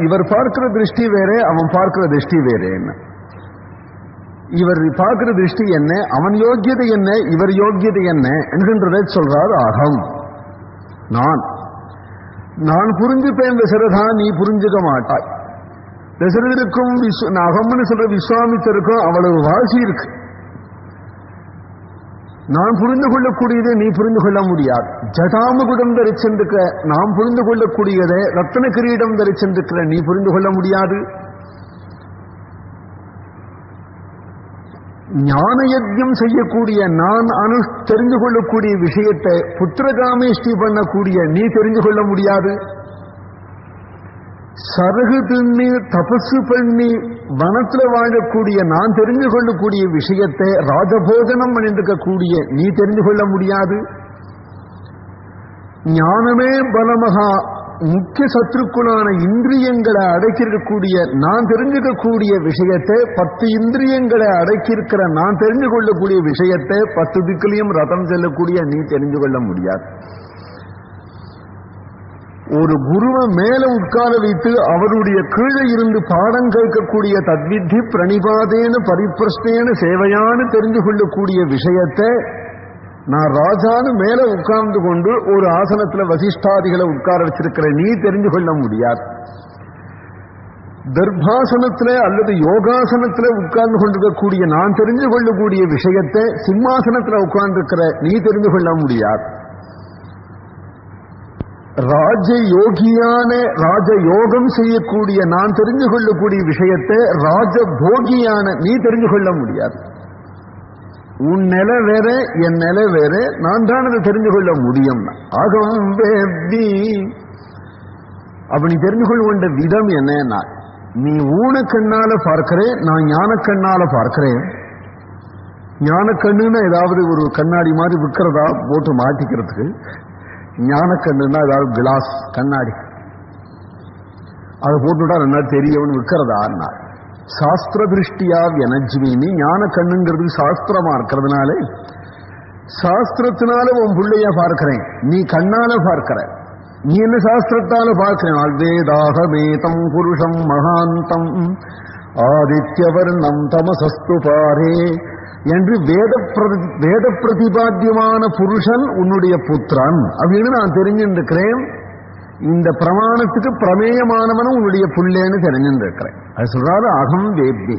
இவர் பார்க்கிற திருஷ்டி வேற, அவன் பார்க்கிற திருஷ்டி வேற. என்ன இவர் பார்க்கிற திருஷ்டி என்ன, அவன் யோக்கியதை என்ன, இவர் யோக்கியதை என்ன என்கின்றதை சொல்றார் அகம். நான் புரிஞ்சுப்பேன் தசரதா, நீ புரிஞ்சுக்க மாட்டாய். தசரதருக்கும் அகம்னு சொல்ற விஸ்வாமித்தருக்கும் அவ்வளவு வாசி இருக்கு. நான் புரிந்து கொள்ளக்கூடியதை நீ புரிந்து கொள்ள முடியாது. ஜடாமுகுடம் தரிச்சென்றிருக்கிற நாம் புரிந்து கொள்ளக்கூடியதை ரத்ன கிரீடம் தரிச்சென்றிருக்கிற நீ புரிந்து கொள்ள முடியாது. ஞான யஜ்ஞம் செய்யக்கூடிய நான் தெரிந்து கொள்ளக்கூடிய விஷயத்தை புத்திரகாமேஷ்டி பண்ணக்கூடிய நீ தெரிந்து கொள்ள முடியாது. சரகு திண்ணி தபசு பண்ணி வனத்துல வாழக்கூடிய நான் தெரிந்து கொள்ளக்கூடிய விஷயத்தை ராஜபோஜனம் பண்ணிருக்கக்கூடிய நீ தெரிந்து கொள்ள முடியாது. ஞானமே பலமகா முக்கிய சத்ருக்குளான இந்திரியங்களை அடக்கியிருக்கக்கூடிய நான் தெரிஞ்சுக்கக்கூடிய விஷயத்தை 10 இந்திரியங்களை அடக்கியிருக்கிற நான் தெரிந்து கொள்ளக்கூடிய விஷயத்தை 10 திக்கிலையும் ரதம் செல்லக்கூடிய நீ தெரிந்து கொள்ள முடியாது. ஒரு குருவை மேல உட்கார வைத்து அவருடைய கீழே இருந்து பாடம் கேட்கக்கூடிய தத்வித்தி பிரணிபாதேன பரிப்பிரஷ்னேன சேவையானு தெரிந்து கொள்ளக்கூடிய விஷயத்தை நான் ராஜான்னு மேல உட்கார்ந்து கொண்டு ஒரு ஆசனத்துல வசிஷ்டாதிகளை உட்கார வச்சிருக்கிற நீ தெரிந்து கொள்ள முடியாது. தர்பாசனத்துல அல்லது யோகாசனத்துல உட்கார்ந்து கொண்டிருக்கக்கூடிய நான் தெரிந்து கொள்ளக்கூடிய விஷயத்தை சிம்மாசனத்துல உட்கார்ந்திருக்கிற நீ தெரிந்து கொள்ள முடியாது. ராஜயோகியான ராஜயோகம் செய்யக்கூடிய நான் தெரிந்து கொள்ளக்கூடிய விஷயத்தை ராஜபோகியான நீ தெரிந்து கொள்ள முடியாது. உன் நிலை வேற, என் நிலை வேற, நான் தான் அதை தெரிந்து கொள்ள முடியும். ஆகம் வேப்தி அப்படி தெரிந்து கொள்ள விதம் என்ன, நீ ஊனக்கண்ணால பார்க்கிறேன், நான் ஞானக்கண்ணால பார்க்கிறேன். ஞானக்கண்ணுன்னா ஏதாவது ஒரு கண்ணாடி மாதிரி விற்கிறதா போட்டு மாட்டிக்கிறதுக்கு, ஞானக்கண்ணுன்னா ஏதாவது கிளாஸ் கண்ணாடி அதை போட்டுவிட்டா நல்லா தெரியவன் விற்கிறதா. சாஸ்திர திருஷ்டியா வியனஜ்மினி ஞான கண்ணுங்கிறது சாஸ்திரமா இருக்கிறதுனாலே சாஸ்திரத்தினால உன் பிள்ளைய பார்க்கிறேன், நீ கண்ணால பார்க்கிற. நீ என்ன சாஸ்திரத்தால பார்க்கிறேன். வேதாகமேதம் புருஷம் மகாந்தம் ஆதித்யவர்ணம் தமசஸ்து பாரே என்று வேத பிரதிபாத்தியமான புருஷன் உன்னுடைய புத்திரன் அப்படின்னு நான் தெரிஞ்சிருக்கிறேன். இந்த பிரமாணத்துக்கு பிரமேயமானவனும் உன்னுடைய புள்ளேன்னு தெரிஞ்சிருக்கிறேன். அது சொல்றாரு அகம் வேப்தி.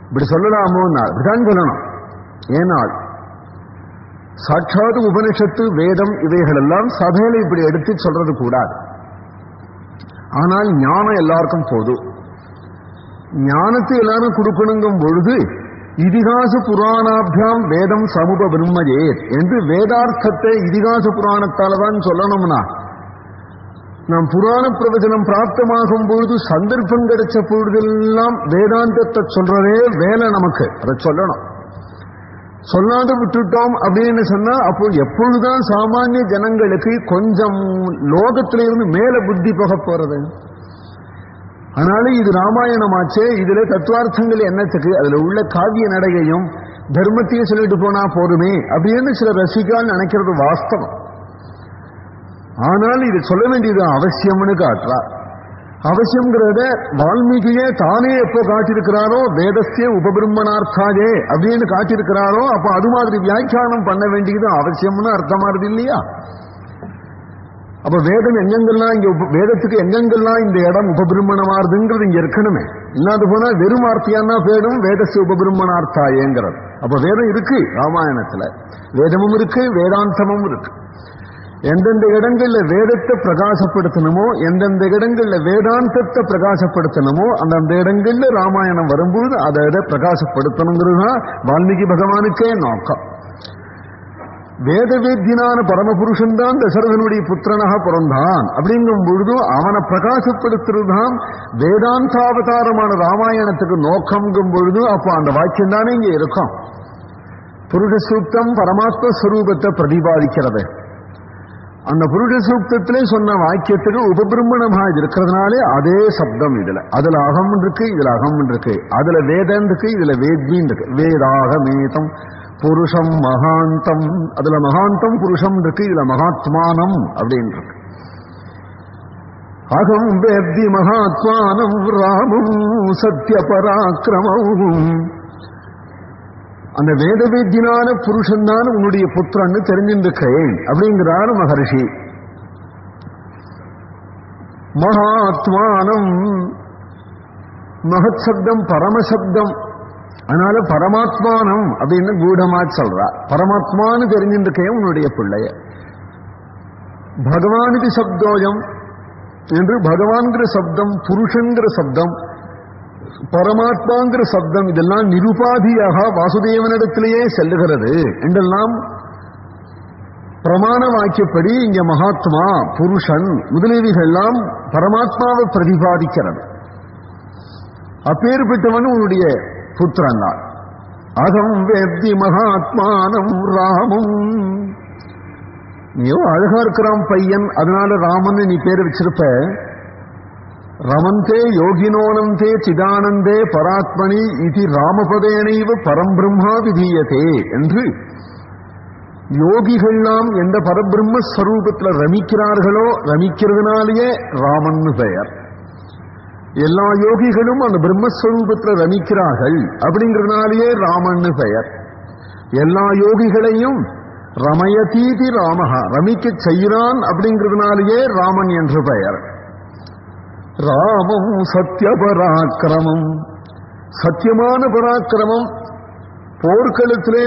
இப்படி சொல்லலாமோ, இப்படிதான் சொல்லணும். ஏனால் சாட்சாத் உபனிஷத்து வேதம் இவைகள் எல்லாம் சபையில இப்படி எடுத்து சொல்றது கூடாது. ஆனால் ஞானம் எல்லாருக்கும் போதும். ஞானத்தை எல்லாரும் கொடுக்கணுங்கும் பொழுது இதிகாச புராணாபியாம் வேதம் சமுப பிரம்மஜே என்று வேதார்த்தத்தை இதிகாச புராணத்தால்தான் சொல்லணும்னா, நாம் புராண பிரவச்சனம் பிராப்தமாகும் பொழுது சந்தர்ப்பம் கிடைச்ச பொழுதெல்லாம் வேதாந்தத்தை சொல்றதே வேலை நமக்கு. அதை சொல்லணும். சொல்லாத விட்டுட்டோம் அப்படின்னு சொன்னா அப்போ எப்பொழுதுதான் சாமானிய ஜனங்களுக்கு கொஞ்சம் லோகத்திலிருந்து மேல புத்தி போக போறது. அதனால இது ராமாயணமாச்சே, இதுல தத்துவார்த்தங்கள் என்னத்துக்கு, அதுல உள்ள காவிய நடையையும் தர்மத்தையும் சொல்லிட்டு போனா போதுமே அப்படின்னு சில ரசிகால் நினைக்கிறது வாஸ்தவம். ஆனால் இது சொல்ல வேண்டியது அவசியம்னு காட்டுறா. அவசியம்ங்கிறத வால்மீகியே தானே எப்போ காட்டியிருக்கிறாரோ, வேதஸ்ய உபபிரம்மணார்த்தாஜே அப்படின்னு காட்டியிருக்கிறாரோ, அப்போ அது மாதிரி வியாக்கியானம் பண்ண வேண்டியது அவசியம்னு அர்த்தமாறுது இல்லையா? அப்ப வேதம் எங்கெங்கெல்லாம் இங்க வேதத்துக்கு எங்கெங்கெல்லாம் இந்த இடம் உபபிரம்மணமாறுதுங்கிறது இங்க இருக்கணுமே. இல்லாது போனா வெறும் வார்த்தையானா போயிடும் வேதஸ்ய உபபிரம்மணார்த்தாயேங்கிறது. அப்ப வேதம் இருக்கு ராமாயணத்துல, வேதமும் இருக்கு வேதாந்தமும் இருக்கு. எந்தெந்த இடங்கள்ல வேதத்தை பிரகாசப்படுத்தணுமோ, எந்தெந்த இடங்கள்ல வேதாந்தத்தை பிரகாசப்படுத்தணுமோ, அந்தந்த இடங்கள்ல ராமாயணம் வரும்போது அதை பிரகாசப்படுத்தணுங்கிறது தான் வால்மீகி பகவானுக்கே நோக்கம். வேதவேத்தியனான பரமபுருஷன் தான் தசரதனுடைய புத்திரனாக பிறந்தான் அப்படிங்கும் பொழுது அவனை பிரகாசப்படுத்துறதுதான் வேதாந்தாவதாரமான ராமாயணத்துக்கு நோக்கம்ங்கும் பொழுது அப்போ அந்த வாக்கியம் தானே இங்க இருக்கும். புருஷ சூக்தம் பரமாத்ம ஸ்வரூபத்தை பிரதிபாதிக்கிறது. அந்த புருஷ சூக்தத்திலே சொன்ன வாக்கியத்துக்கு உபபிரம்மணமாக இருக்கிறதுனாலே அதே சப்தம் இதுல. அதுல அகம் இருக்கு, இதுல அகம் இருக்கு, அதுல வேதம் இருக்கு, இதுல வேத்மின் இருக்கு. வேதாகமேதம் புருஷம் மகாந்தம், அதுல மகாந்தம் புருஷம் இருக்கு, இதுல மகாத்மானம் அப்படின்னு இருக்கு. அகம் வேத்தி மகாத்மானம் ராமம் சத்ய பராக்கிரமம். அந்த வேத வேத்தியனான புருஷன் தான் உன்னுடைய புத்திரன்னு தெரிஞ்சிருக்கேன் அப்படிங்கிறார் மகர்ஷி. மகாத்மானம் மகத் சப்தம் பரமசப்தம், அதனால பரமாத்மானம் அப்படின்னு கூடமா சொல்றா. பரமாத்மான்னு தெரிஞ்சிருக்கேன் உன்னுடைய பிள்ளைய. பகவானுக்கு சப்தோயம் என்று பகவான்கிற சப்தம், புருஷன்கிற சப்தம், பரமாத்மாங்கிற சப்தம் இதெல்லாம் நிருபாதியாக வாசுதேவனிடத்திலேயே செல்லுகிறது என்றெல்லாம் பிரமாண வாக்கியப்படி இங்க மகாத்மா புருஷன் முதலீவிகள்லாம் பரமாத்மாவை பிரதிபாதிக்கிறது. அப்பேற்பட்டவன் உன்னுடைய புத்திரன் தான். அகம் வேத்தி மகாத்மானம் ராமம். நீயோ அழகா இருக்கிறான் பையன், அதனால ராமன் நீ பேர் வச்சிருப்ப. ரமந்தே யோகினோனந்தே சிதானந்தே பராத்மனி இது ராமபதேனைவ பரம்பிரம்மா விதீயதே என்று யோகிகள்லாம் எந்த பரபிரம்மஸ்வரூபத்தில் ரமிக்கிறார்களோ ரமிக்கிறதுனாலேயே ராமன் பெயர். எல்லா யோகிகளும் அந்த பிரம்மஸ்வரூபத்தில் ரமிக்கிறார்கள் அப்படிங்கிறதுனாலேயே ராமன் பெயர். எல்லா யோகிகளையும் ரமயதீதி ராமஹா ரமிக்க செய்கிறான் அப்படிங்கிறதுனாலேயே ராமன் என்று பெயர். ராமம் சத்ய பராக்கிரமம், சத்தியமான பராக்கிரமம். போர்க்களத்திலே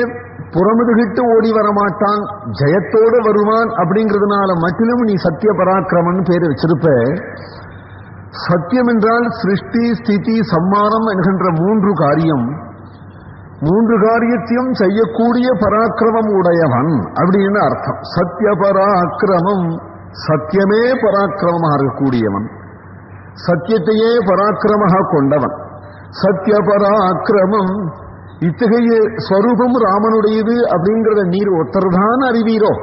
புறமுதுகிட்டு ஓடி வரமாட்டான், ஜெயத்தோடு வருவான் அப்படிங்கிறதுனால மட்டிலும் நீ சத்திய பராக்கிரமன் பேர் வச்சிருப்ப. சத்தியம் என்றால் சிருஷ்டி ஸ்திதி சம்மானம் என்கின்ற மூன்று காரியம், மூன்று காரியத்தையும் செய்யக்கூடிய பராக்கிரமம் உடையவன் அப்படின்னு அர்த்தம். சத்திய பராக்கிரமம், சத்தியமே பராக்கிரமமாக இருக்கக்கூடியவன், சத்தியத்தையே பராக்கிரமாக கொண்டவன். சத்திய பராக்கிரமம் இத்தகைய ஸ்வரூபம் ராமனுடையது அப்படிங்கிறத நீர் ஒருத்தர்தான் அறிவீரோ?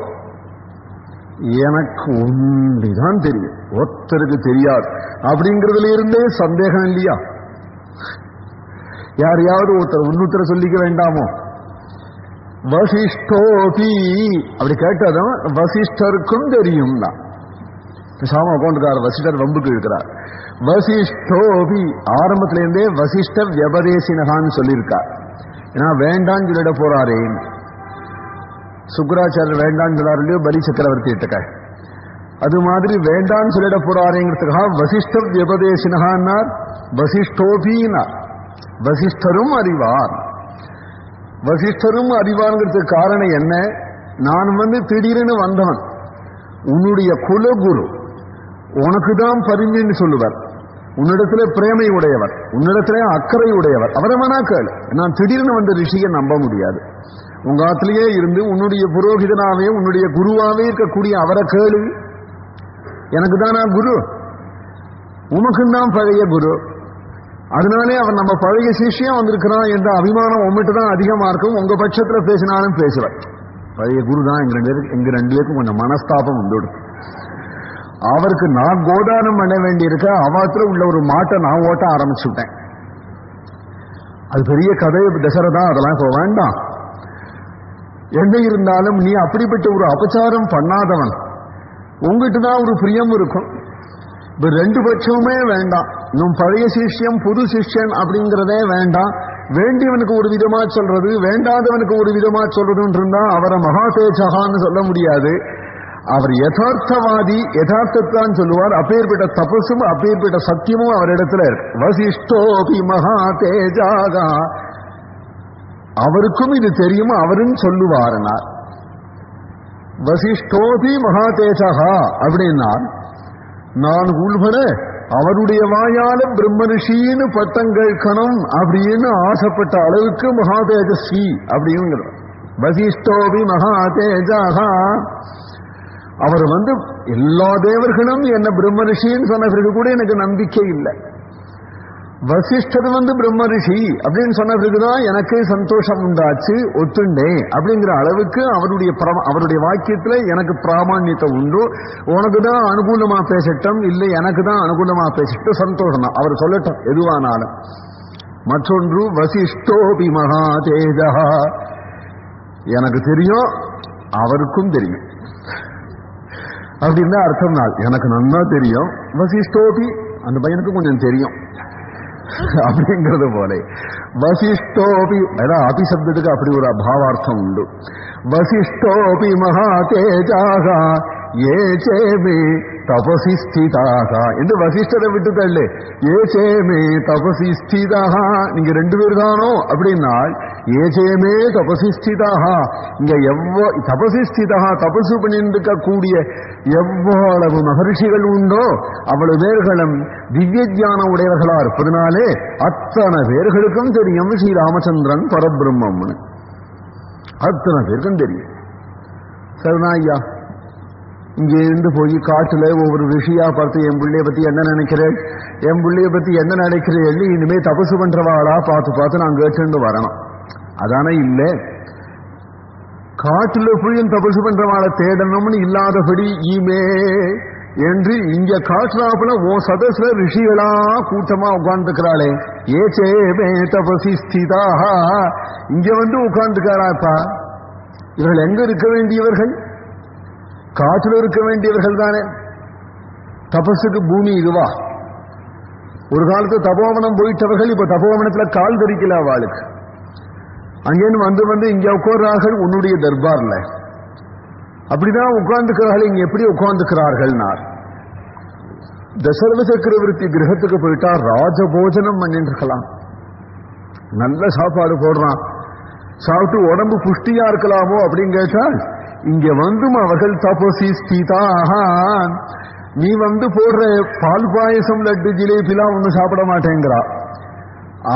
எனக்கு ஒன்றிதான் தெரியும், ஒருத்தருக்கு தெரியாது அப்படிங்கிறதுல இருந்தே சந்தேகம் இல்லையா? யாரையாவது ஒருத்தர் இன்னொருத்தர் சொல்லிக்க வேண்டாமோ? வசிஷ்டோபி அப்படி கேட்டதும் வசிஷ்டருக்கும் தெரியும் தான். சாம உட்காந்துக்கார் வசிஷ்டர் வம்புக்கு இருக்கிறார். வசிஷ்டோபி ஆரம்பத்திலேருந்தே வசிஷ்ட வியபதேசினகான்னு சொல்லியிருக்கார். ஏன்னா வேண்டான்னு சொல்லிட போறாரே, சுக்கராச்சாரியர் வேண்டான்னு சொல்லார் இல்லையோ பலி சக்கரவர்த்தி கிட்ட, அது மாதிரி வேண்டான்னு சொல்லிட போறாருங்கிறதுக்காக வசிஷ்ட வியபதேசினகான்னார். வசிஷ்டோபின்னா வசிஷ்டரும் அறிவார். வசிஷ்டரும் அறிவார்ங்கிறதுக்கு காரணம் என்ன? நான் திடீர்னு வந்தவன், உன்னுடைய குலகுரு உனக்குதான் பரிந்துன்னு சொல்லுவார். உன்னிடத்துல பிரேமை உடையவர், உன்னிடத்துல அக்கறை உடையவர், அவரை வேணா கேளு. நான் திடீர்னு வந்த ரிஷியை நம்ப முடியாது. உங்க ஆத்திலேயே இருந்து உன்னுடைய புரோகிதனாவே உன்னுடைய குருவாவே இருக்கக்கூடிய அவரை கேளு. எனக்கு தானா குரு? உனக்குந்தான் பழைய குரு. அதனாலே அவன் நம்ம பழைய சிஷ்யம் வந்திருக்கிறான் என்ற அபிமானம் உங்ககிட்ட தான் அதிகமா இருக்கும். உங்க பட்சத்துல பேசினாலும் பேசுவார். பழைய குரு தான் எங்க ரெண்டு பேருக்கும் கொஞ்சம் மனஸ்தாபம் வந்துடும். அவருக்கு நான் கோதானம் பண்ண வேண்டியிருக்க, அவாத்துல உள்ள ஒரு மாட்டை நான் ஓட்ட ஆரம்பிச்சுட்டேன். அது பெரிய கதை, தசரதா, அதெல்லாம் இப்ப வேண்டாம். என்ன இருந்தாலும் நீ அப்படிப்பட்ட ஒரு அபச்சாரம் பண்ணாதவன், உங்ககிட்ட தான் ஒரு பிரியம் இருக்கும். இப்ப ரெண்டு பட்சமுமே வேண்டாம். இன்னும் பழைய சிஷ்யம் புது சிஷ்யன் அப்படிங்கிறதே வேண்டாம். வேண்டியவனுக்கு ஒரு விதமா சொல்றது, வேண்டாதவனுக்கு ஒரு விதமா சொல்றதுன்னு இருந்தா அவரை மகாதேஜகான்னு சொல்ல முடியாது. அவர் யதார்த்தவாதி, யதார்த்தத்தான் சொல்லுவார். அப்பேற்பட்ட தபசும் அப்பேற்பட்ட சத்தியமும் அவரிடத்துல இருக்கு. வசிஷ்டோபி மகாதேஜாகா, அவருக்கும் இது தெரியும், அவரும் சொல்லுவாருனார். வசிஷ்டோபி மகாதேஜகா அப்படின்னா நான் உள்பட அவருடைய வாயால பிரம்மரிஷின்னு பட்டம் கேட்கணும் அப்படின்னு ஆசைப்பட்ட அளவுக்கு மகாதேஜஸ்வி அப்படிங்கிற வசிஷ்டோபி மகாதேஜகா. அவர் எல்லா தேவர்களும் என்ன பிரம்மரிஷின்னு சொன்ன பிறகு கூட எனக்கு நம்பிக்கை இல்லை. வசிஷ்டர் பிரம்மரிஷி அப்படின்னு சொன்ன பிறகுதான் எனக்கு சந்தோஷம் உண்டாச்சு, ஒத்துண்டே அப்படிங்கிற அளவுக்கு அவருடைய வாக்கியத்துல எனக்கு பிராமணியத்தை உண்டு. உனக்கு தான் அனுகூலமா பேசட்டும், இல்லை எனக்கு தான் அனுகூலமா பேசட்டும், சந்தோஷம் தான், அவர் சொல்லட்டும் எதுவானாலும். மற்றொன்று வசிஷ்டோபி மகாதேஜா, எனக்கு தெரியும் அவருக்கும் தெரியும். அப்படின்னா அர்த்தம் நாள் எனக்கு நன்னா தெரியும். வசிஷ்டோபி அந்த பையனுக்கு கொஞ்சம் தெரியும் அப்படிங்கிறது போல வசிஷ்டோபி அபி சப்தத்துக்கு அப்படி ஒரு பாவார்த்தம் உண்டு. வசிஷ்டோபி மகா தேஜாக ஏச்சேமே தபசி ஸ்திதாக என்று வசிஷ்டரை விட்டு தள்ளு. ஏச்சேமே தபசி ஸ்திதாக நீங்க 2 பேர் தானோ அப்படின்னா ஏச்சேமே தபசி ஸ்திதாக இங்க தபசி ஸ்திதாக தபசு பண்ணிருக்க கூடிய எவ்வளவு மகர்ஷிகள் உண்டோ அவ்வளவு பேர்களும் திவ்ய ஞானம் உடையவர்களா இருப்பதனாலே அத்தனை பேர்களுக்கும் தெரியும் ஸ்ரீராமச்சந்திரன் பரபிரம்மம்னு. அத்தனை பேருக்கும் தெரியும். சரிதான் ஐயா, இங்கே இருந்து போய் காட்டுல ஒவ்வொரு ரிஷியா பார்த்து என் பிள்ளைய பத்தி என்ன நினைக்கிறேன், என் பிள்ளைய பத்தி என்ன நினைக்கிறேன், இனிமே தபசு பண்றவாளா பார்த்து நான் கேட்டு வரணும். அதானே இல்ல, காட்டுல போய் தபசு பண்றவாளை தேடணும்னு இல்லாதபடி ஈமே என்று இங்க காட்டுறாப்புல ஓ சதஸ்ல ரிஷிகளா கூட்டமா உட்கார்ந்துக்கிறாளே. ஏச்சேமே தபசி ஸ்திதாக இங்க வந்து உட்கார்ந்துக்கிறாப்பா. இவர்கள் எங்க இருக்க வேண்டியவர்கள்? காற்றில் இருக்க வேண்டியவர்கள் தானே. தபஸுக்கு பூமி இதுவா? ஒரு காலத்து தபோவனம் போயிட்டவர்கள் இப்ப தபோவனத்துல கால் தரிக்கல அவளுக்கு. அங்கேன்னு வந்து இங்க உட்கார்றார்கள் உன்னுடைய தர்பார்ல. அப்படிதான் உட்கார்ந்துக்கிறார்கள். இங்க எப்படி உட்கார்ந்துக்கிறார்கள்? தசரத சக்கரவர்த்தி கிரகத்துக்கு போயிட்டா ராஜபோஜனம் பண்ணிட்டு இருக்கலாம். நல்ல சாப்பாடு போடுறான், சாப்பிட்டு உடம்பு புஷ்டியா இருக்கலாமோ அப்படின்னு கேட்டால் இங்க வந்தும் அவர்கள் தபசி ஸ்திதாக. நீ போடுற பால் பாயசம் லட்டு ஜிலேபிலாம் ஒண்ணு சாப்பிட மாட்டேங்கிறா.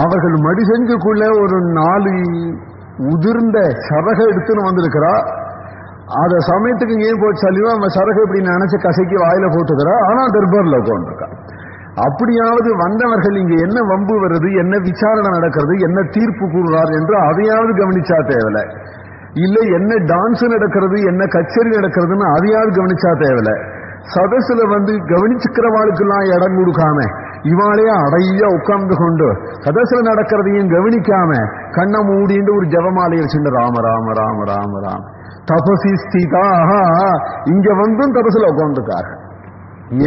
அவர்கள் மடி செஞ்சுக்குள்ள ஒரு 4 உதிர்ந்த சரகை எடுத்துன்னு வந்திருக்கிறா. அத சமயத்துக்கு ஏன் போச்சு சொல்லிவா அவன் சரகை இப்படி நினைச்சு கசக்கி வாயில போட்டுக்கிறா. ஆனா தர்பார்ல உட்காந்துருக்கா. அப்படியாவது வந்தவர்கள் இங்க என்ன வம்பு வருது, என்ன விசாரணை நடக்கிறது, என்ன தீர்ப்பு கூறுறார் என்று அதையாவது கவனிச்சா தேவையில்லை. இல்ல என்ன டான்ஸ் நடக்கிறது, என்ன கச்சேரி நடக்கிறதுன்னு அதையாவது கவனிச்சா தேவையில்லை. சதசுல கவனிச்சுக்கிறவாளுக்கெல்லாம் இடம் கொடுக்காம இவாளே அடையா உட்கார்ந்து கொண்டு சதசுல நடக்கிறதையும் கவனிக்காம கண்ணை மூடிட்டு ஒரு ஜபமாலையை வச்சுட்டு ராம ராம ராம ராம ராம தபசி ஸ்திதாக இங்க தபசுல உட்கார்ந்துக்காக.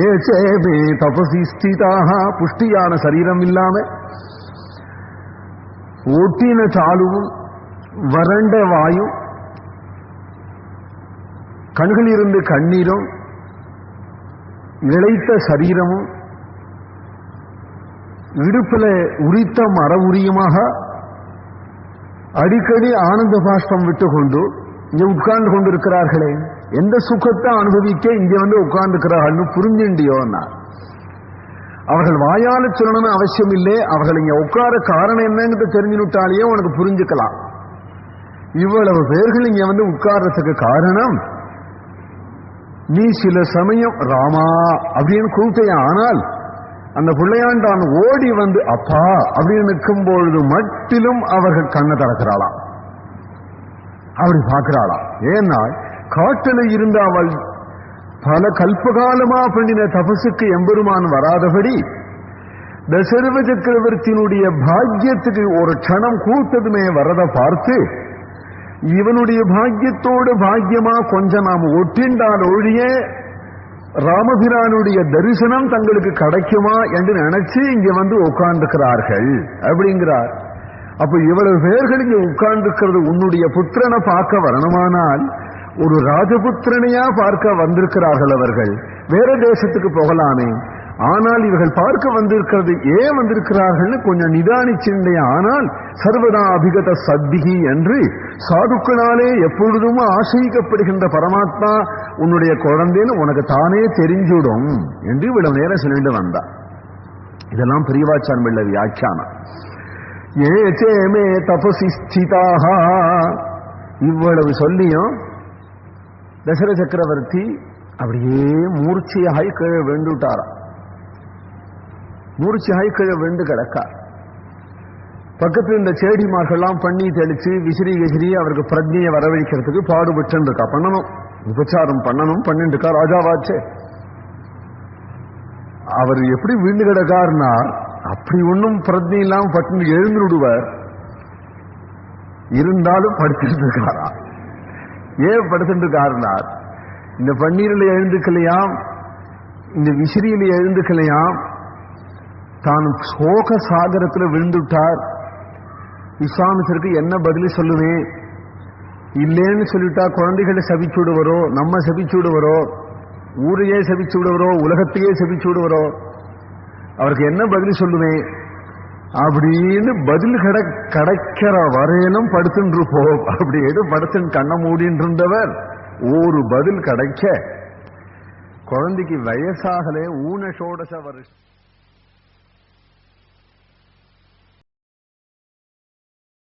ஏச்சேமே தபசி ஸ்திதாக புஷ்டியான சரீரம் இல்லாம ஒட்டின சாலுவும் வறண்ட வாயும் கண்களிலிருந்து கண்ணீரும் இழைத்த சரீரமும் இடுப்பில உரித்த மர உரியுமாக அடிக்கடி ஆனந்த பாஷ்பம் விட்டு கொண்டு இங்க உட்கார்ந்து கொண்டிருக்கிறார்களே. எந்த சுகத்தை அனுபவிக்க இங்க உட்கார்ந்துக்கிறார்கள் புரிஞ்சுண்டியோன்னா அவர்கள் வாயால சொல்லணும்னு அவசியம் இல்லை. அவர்கள் இங்க உட்கார காரணம் என்னன்னு தெரிஞ்சுட்டாலேயே உனக்கு புரிஞ்சுக்கலாம். இவ்வளவு பேர்கள் இங்க உட்கார்றதுக்கு காரணம் நீ சில சமயம் ராமா அப்படின்னு கூப்பிட்டே. ஆனால் அந்த பிள்ளையாண்டான் ஓடி அப்பா அப்படின்னு நிற்கும் பொழுது மட்டிலும் அவர்கள் கண்ணை திறக்கிறாளாம், அப்படி பார்க்கிறாளாம். ஏன்னா காட்டில இருந்த அவள் பல கல்பகாலமா பண்ணின தபசுக்கு எம்பெருமான் வராதபடி தசரத சக்கரவர்த்தியினுடைய பாக்கியத்துக்கு ஒரு க்ஷணம் கூட்டதுமே வரத பார்த்து இவனுடைய பாக்கியத்தோடு பாக்கியமா கொஞ்சம் நாம் ஒட்டின்றால் ஒழிய ராமபிரானுடைய தரிசனம் தங்களுக்கு கிடைக்குமா என்று நினைச்சு இங்க உட்கார்ந்துக்கிறார்கள் அப்படிங்கிறார். அப்ப இவ்வளவு பேர்கள் இங்க உட்கார்ந்துக்கிறது உன்னுடைய புத்திரனை பார்க்க வரணுமானால் ஒரு ராஜபுத்திரனையா பார்க்க வந்திருக்கிறார்கள். அவர்கள் வேற தேசத்துக்கு போகலாமே. ஆனால் இவர்கள் பார்க்க வந்திருக்கிறது ஏன் வந்திருக்கிறார்கள் கொஞ்சம் நிதானிச்சிருந்தே. ஆனால் சர்வதா அபிகத சத்திகி என்று சாதுக்களாலே எப்பொழுதும் ஆசைக்கப்படுகின்ற பரமாத்மா உன்னுடைய குழந்தைன்னு உனக்கு தானே தெரிஞ்சுடும் என்று இவ்வளவு நேரம் சொல்லிட்டு வந்தார். இதெல்லாம் பிரியவாச்சான் பிள்ளை வியாக்கியானம். ஏச்சேமே தபசி ஸ்திதாக இவ்வளவு சொல்லியும் தசரத சக்கரவர்த்தி அப்படியே மூர்ச்சையாய் கீழே வேண்டுட்டாராம். மூர்ச்சையாய் கீழே வேண்டு கிடக்கார். பக்கத்தில் இந்த செடிமார்கள்லாம் பண்ணி தெளிச்சு விசிறி அவருக்கு பிரஜையை வரவழைக்கிறதுக்கு பாடுபட்டு இருக்கா. பண்ணணும், உபச்சாரம் பண்ணணும் பண்ணிட்டு இருக்கா. ராஜாவாச்சே அவர் எப்படி வீண்டு கிடக்காருன்னா அப்படி ஒன்னும் பிரஜை இல்லாம பட்டு எழுந்து விடுவார். இருந்தாலும் படுத்துட்டு இருக்காரா. ஏன் படுத்துட்டு இருக்காருனார் இந்த பன்னீரில் எழுந்துக்கலையாம், இந்த விசிறியில் எழுந்துக்கலையாம், தான் சோக சாகரத்தில் விழுந்துட்டார். விஸ்வாமித்திரருக்கு என்ன பதில் சொல்லுவேன்? இல்லேன்னு சொல்லிட்டா குழந்தைகளை சபிச்சு விடுவரோ, நம்ம சபிச்சு விடுவரோ, ஊரையே சபிச்சு விடுவரோ, உலகத்தையே சபிச்சு விடுவரோ, அவருக்கு என்ன பதில் சொல்லுவேன் அப்படின்னு பதில் கிடைக்கிற வரையிலும் படுத்துட்டு இருப்போம் அப்படின்னு படுத்துன்னு கண்ண மூடின்னு இருந்தவர் ஒரு பதில் கிடைக்க குழந்தைக்கு வயசாகலே ஊனஷோடச வருஷம்